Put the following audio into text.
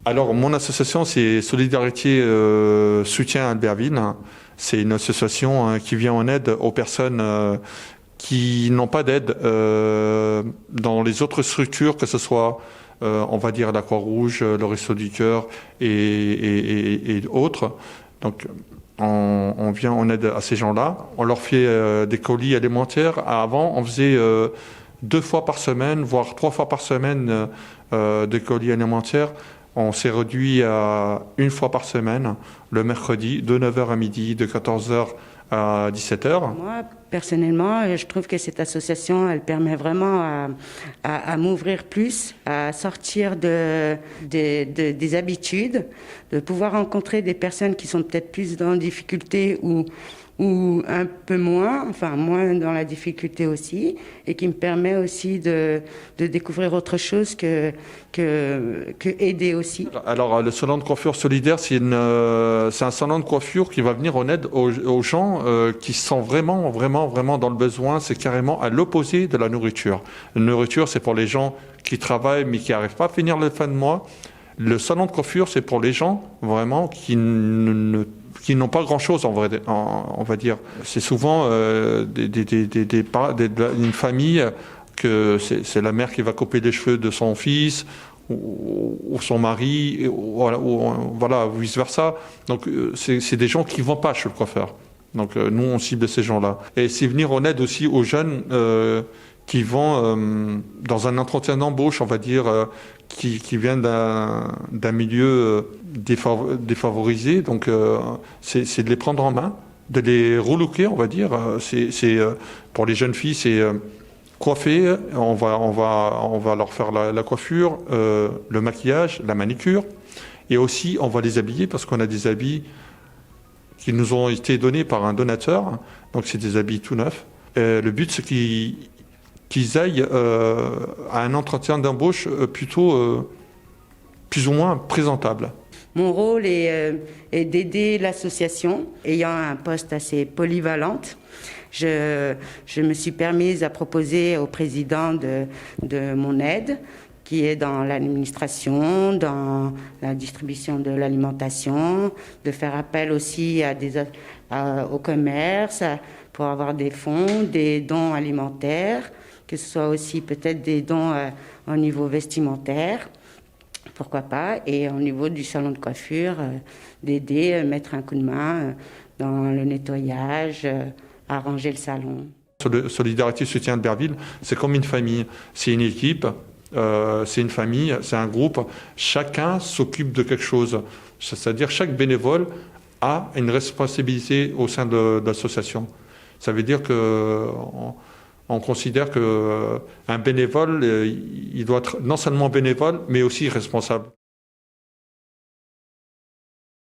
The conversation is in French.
Alors, mon association, c'est Solidarité Soutien Albertville. C'est une association qui vient en aide aux personnes qui n'ont pas d'aide dans les autres structures, que ce soit, on va dire, la Croix-Rouge, le Resto du Cœur et autres. Donc, on vient en aide à ces gens-là. On leur fait des colis alimentaires. Avant, on faisait 2 fois par semaine, voire 3 fois par semaine des colis alimentaires. On s'est réduit à 1 fois par semaine, le mercredi, de 9h à midi, de 14h à 17h. Moi, personnellement, je trouve que cette association, elle permet vraiment à m'ouvrir plus, à sortir des habitudes, de pouvoir rencontrer des personnes qui sont peut-être plus dans la difficulté ou un peu moins, enfin moins dans la difficulté aussi, et qui me permet aussi de découvrir autre chose que aider aussi. Alors, le salon de coiffure solidaire, c'est un salon de coiffure qui va venir en aide aux gens qui sont vraiment dans le besoin. C'est carrément à l'opposé de la nourriture. La nourriture, c'est pour les gens qui travaillent mais qui n'arrivent pas à finir la fin de mois. Le salon de coiffure, c'est pour les gens vraiment qui n'ont pas grand-chose, on va dire. C'est souvent une famille que c'est la mère qui va couper les cheveux de son fils ou son mari, voilà, vice-versa. Donc, c'est des gens qui ne vont pas chez le coiffeur. Donc, nous, on cible ces gens-là. Et c'est venir en aide aussi aux jeunes qui vont dans un entretien d'embauche, on va dire, qui vient d'un milieu défavorisé. Donc, c'est de les prendre en main, de les relooker, on va dire. Pour les jeunes filles, c'est coiffer. On va leur faire la coiffure, le maquillage, la manicure. Et aussi, on va les habiller parce qu'on a des habits qui nous ont été donnés par un donateur. Donc, c'est des habits tout neufs. Le but, c'est qu'ils aillent à un entretien d'embauche plutôt plus ou moins présentable. Mon rôle est d'aider l'association, ayant un poste assez polyvalente. Je me suis permise à proposer au président de mon aide, qui est dans l'administration, dans la distribution de l'alimentation, de faire appel aussi au commerce pour avoir des fonds, des dons alimentaires, que ce soit aussi peut-être des dons au niveau vestimentaire, pourquoi pas, et au niveau du salon de coiffure, d'aider, mettre un coup de main dans le nettoyage, arranger le salon. Solidarité Soutien Albertville, c'est comme une famille, c'est une équipe, c'est une famille, c'est un groupe, chacun s'occupe de quelque chose. C'est-à-dire chaque bénévole a une responsabilité au sein de l'association. Ça veut dire qu'on considère qu'un bénévole, il doit être non seulement bénévole, mais aussi responsable.